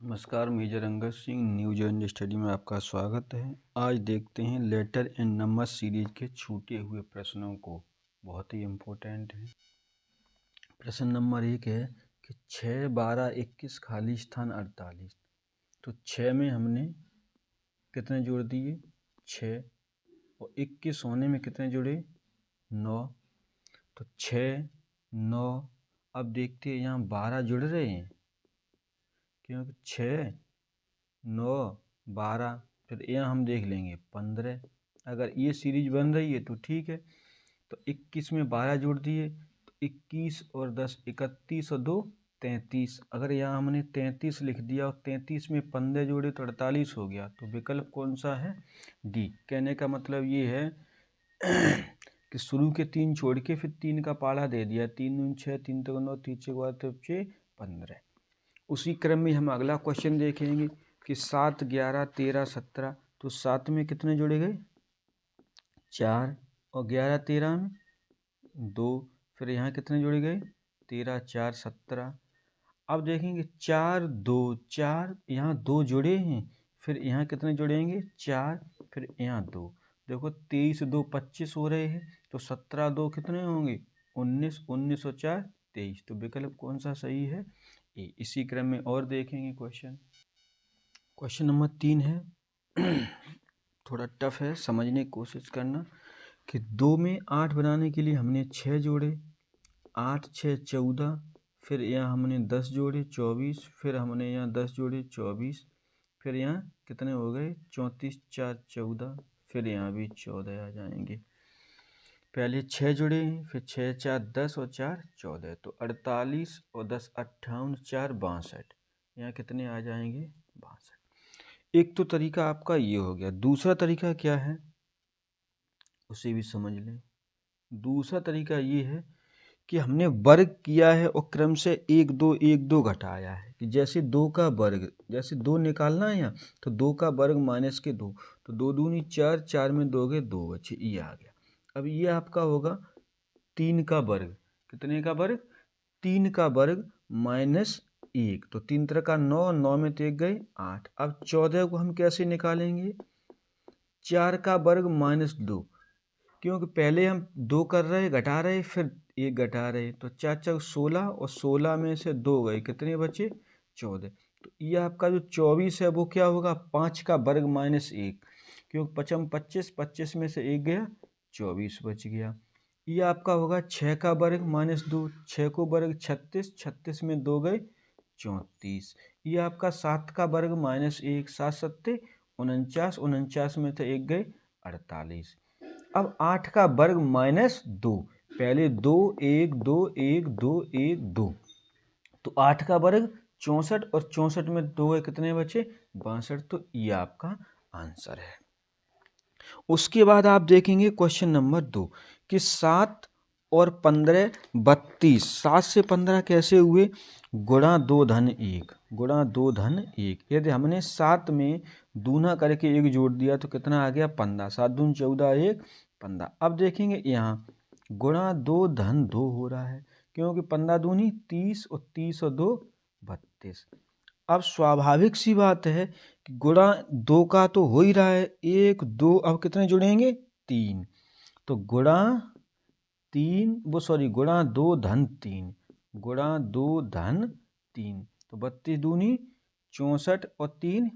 नमस्कार, major Angad Singh new join study में आपका स्वागत है। आज देखते हैं लेटर एंड नंबर सीरीज के छूटे हुए प्रश्नों को, बहुत ही इम्पोर्टेंट है। प्रश्न नंबर 1 है कि 6, 12, 21 खाली स्थान 48। तो 6 में हमने कितने जोड़ दिए? 6। और 21 होने में कितने जुड़े? 9। तो 6, 9। अब देखते हैं यहाँ 12 जुड़ रहे हैं, क्योंकि 6, 9, 12, फिर यहाँ हम देख लेंगे 15। अगर ये सीरीज बन रही है तो ठीक है। तो 21 में 12 जोड़ दिए तो 21 और 10 31 और 2 33। अगर यहाँ हमने 33 लिख दिया और 33 में 15 जोड़े तो 48 हो गया। तो विकल्प कौन सा है? डी। कहने का मतलब ये है कि शुरू के 3 छोड़ के फिर 3 का पाला दे दिया। 3 दूनी 6, 3 तिगुना 9, 3 छः 6 15। उसी क्रम में हम अगला क्वेश्चन देखेंगे कि 7, 11, 13, 17। तो 7 में कितने जोड़े गए? 4। और 11, 13 में 2। फिर यहाँ कितने जोड़े गए? 13, 4, 17। अब देखेंगे 4, 2, 4, यहाँ 2 जुड़े हैं। फिर यहाँ कितने जुड़ेंगे? 4। फिर यहाँ 2। देखो 23, 2, 25 हो रहे हैं। तो 17, 2 कितने होंगे? 19, 19 और 4 23। तो विकल्प कौन सा सही है? ए। इसी क्रम में और देखेंगे क्वेश्चन नंबर 3 है। थोड़ा टफ है, समझने की कोशिश करना कि 2 में 8 बनाने के लिए हमने 6 जोड़े, 8, 6, 14। फिर यहाँ हमने 10 जोड़े 24। फिर हमने यहाँ 10 जोड़े 24। फिर यहाँ कितने हो गए? 34, 4, 14। फिर यहाँ भी 14 आ जाएंगे। पहले 6 जुड़े हैं, फिर 6, 4, 10 और 4 14। तो 48 और 10 58, 4 62। यहाँ कितने आ जाएंगे? 62। एक तो तरीका आपका ये हो गया। दूसरा तरीका क्या है उसे भी समझ लें। दूसरा तरीका ये है कि हमने वर्ग किया है और क्रम से 1, 2, 1, 2 घटाया है। कि जैसे 2 का वर्ग, जैसे 2 निकालना है यहाँ, तो 2 का वर्ग माइनस के 2। तो 2 दूनी 4, 4 में 2 गए 2 बचे, ये आ गया। अब ये आपका होगा 3 का वर्ग। कितने का वर्ग? 3 का वर्ग माइनस 1। तो 3 3 का 9, 9 में 1 गए 8। अब 14 को हम कैसे निकालेंगे? 4 का वर्ग माइनस 2। क्योंकि पहले हम 2 कर रहे, घटा रहे, फिर 1 घटा रहे। तो 4 4 16 और 16 में से 2 गए, कितने बचे? 14। तो ये आपका जो 24 है वो क्या होगा? 5 का वर्ग माइनस 1। क्योंकि 5 25, 25 में से 1 गया, 24 बच गया। ये आपका होगा 6 का वर्ग माइनस 2। 6 को वर्ग 36, 36 में 2 गए 34। ये आपका 7 का वर्ग माइनस 1। 7 सत्ते 49, 49 में से 1 गए 48। अब 8 का वर्ग माइनस 2। पहले 2, 1, 2, 1, 2, 1, 2। तो 8 का वर्ग 64 और 64 में 2 गए, कितने बचे? 62। तो ये आपका आंसर है। उसके बाद आप देखेंगे क्वेश्चन नंबर 2 कि 7 और 15 32। 7 से 15 कैसे हुए? गुणा 2 धन 1, गुणा 2 धन 1। यदि हमने 7 में दूना करके 1 जोड़ दिया तो कितना आ गया? 15। 7 दून 14, 1 15। अब देखेंगे यहाँ गुणा 2 धन 2 हो रहा है, क्योंकि 15 दूनी 30 और 30 और 2 32। अब स्वाभाविक सी बात है कि गुणा 2 का तो हो ही रहा है, 1, 2। अब कितने जुड़ेंगे? 3। तो गुणा 3 गुणा 2 धन 3, गुणा 2 धन 3। तो 32 दूनी 64 और 3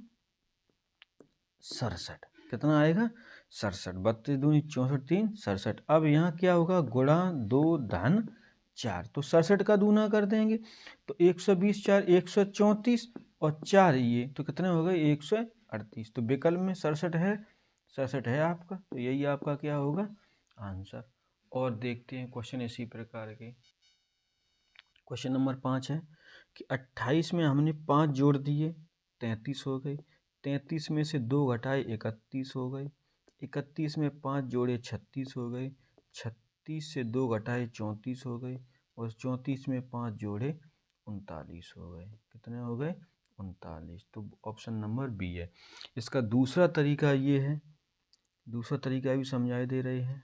67। कितना आएगा? 67। 32 दूनी 64, 3 67। अब यहाँ क्या होगा? गुणा 2 धन 4। तो 67 का दूना कर देंगे तो 120, 4 134 और 4 ये, तो कितने हो गए? 138। तो विकल्प में 67 है, 67 है आपका। तो यही आपका क्या होगा? आंसर। और देखते हैं क्वेश्चन इसी प्रकार के। क्वेश्चन नंबर 5 है कि 28 में हमने 5 जोड़ दिए, 33 हो गए। 33 में से 2 घटाए, 31 हो गए। 31 में 5 जोड़े, 36 हो गए। 36 से 2 घटाए, 34 हो गए। और 34 में 5 जोड़े, 39 हो गए। कितने हो गए? 39। तो ऑप्शन नंबर बी है। इसका दूसरा तरीका ये है, दूसरा तरीका भी समझाई दे रहे हैं।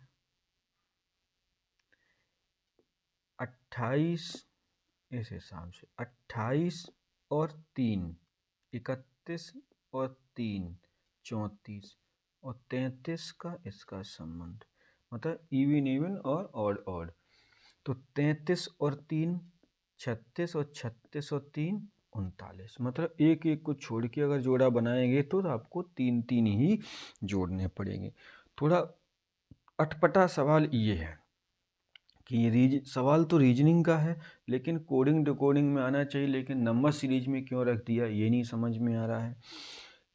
28 इस हिसाब से 28 और 3 31 और 3 34 और 33 का इसका संबंध, मतलब इवन इवन और ऑड ऑड। तो 33 और 3 36 और 36 और 3 39, मतलब एक एक को छोड़ के अगर जोड़ा बनाएंगे तो आपको 3 3 ही जोड़ने पड़ेंगे। थोड़ा अटपटा सवाल ये है कि सवाल तो रीजनिंग का है, लेकिन कोडिंग डिकोडिंग में आना चाहिए, लेकिन नंबर सीरीज में क्यों रख दिया ये नहीं समझ में आ रहा है।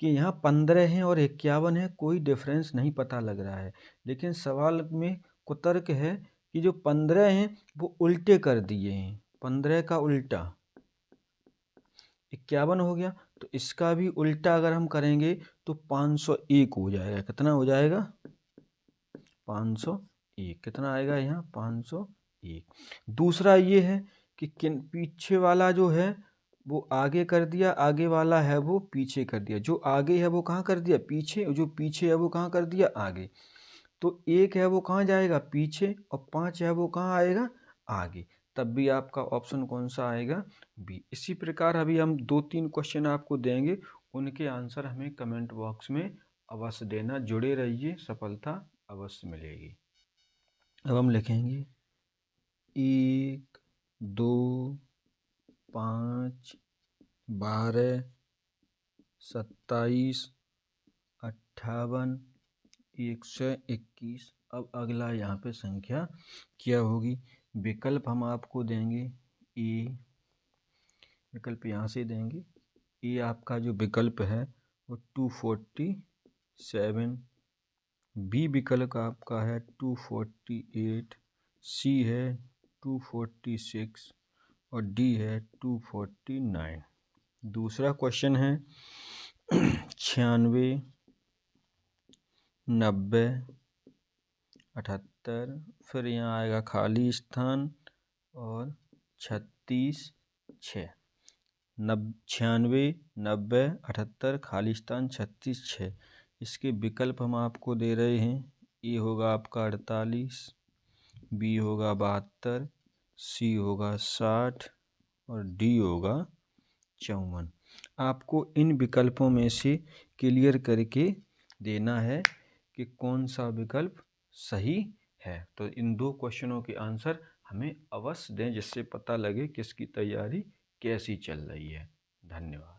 कि यहाँ 15 है और 51 है, कोई डिफरेंस नहीं पता लग रहा है, लेकिन सवाल में कुतर्क है कि जो 15 हैं वो उल्टे कर दिए हैं, 15 का उल्टा 51 हो गया, तो इसका भी उल्टा अगर हम करेंगे तो 501 हो जाएगा। कितना हो जाएगा? 501। कितना आएगा यहाँ? 501। दूसरा ये है कि पीछे वाला जो है वो आगे कर दिया, आगे वाला है वो पीछे कर दिया। जो आगे है वो कहाँ कर दिया? पीछे। जो पीछे है वो कहाँ कर दिया? आगे। तो 1 है वो कहाँ जाएगा? पीछे। और 5 है वो कहाँ आएगा? आगे। तब भी आपका ऑप्शन कौन सा आएगा? बी। इसी प्रकार अभी हम 2-3 क्वेश्चन आपको देंगे, उनके आंसर हमें कमेंट बॉक्स में अवश्य देना। जुड़े रहिए, सफलता अवश्य मिलेगी। अब हम लिखेंगे 1 2 5 12 27 58 121। अब अगला यहाँ पे संख्या क्या होगी? विकल्प हम आपको देंगे। ए विकल्प यहाँ से देंगे। ए आपका जो विकल्प है वो 247, बी विकल्प आपका है 248, सी है 246 और डी है 249। दूसरा क्वेश्चन है 96 90 78, फिर यहाँ आएगा खाली स्थान और 36 6। 96 90 78 खाली स्थान 36 6। इसके विकल्प हम आपको दे रहे हैं। ए होगा आपका 48, बी होगा 72, सी होगा 60 और डी होगा 54। आपको इन विकल्पों में से क्लियर करके देना है कि कौन सा विकल्प सही है। तो इन 2 क्वेश्चनों के आंसर हमें अवश्य दें, जिससे पता लगे किसकी तैयारी कैसी चल रही है। धन्यवाद।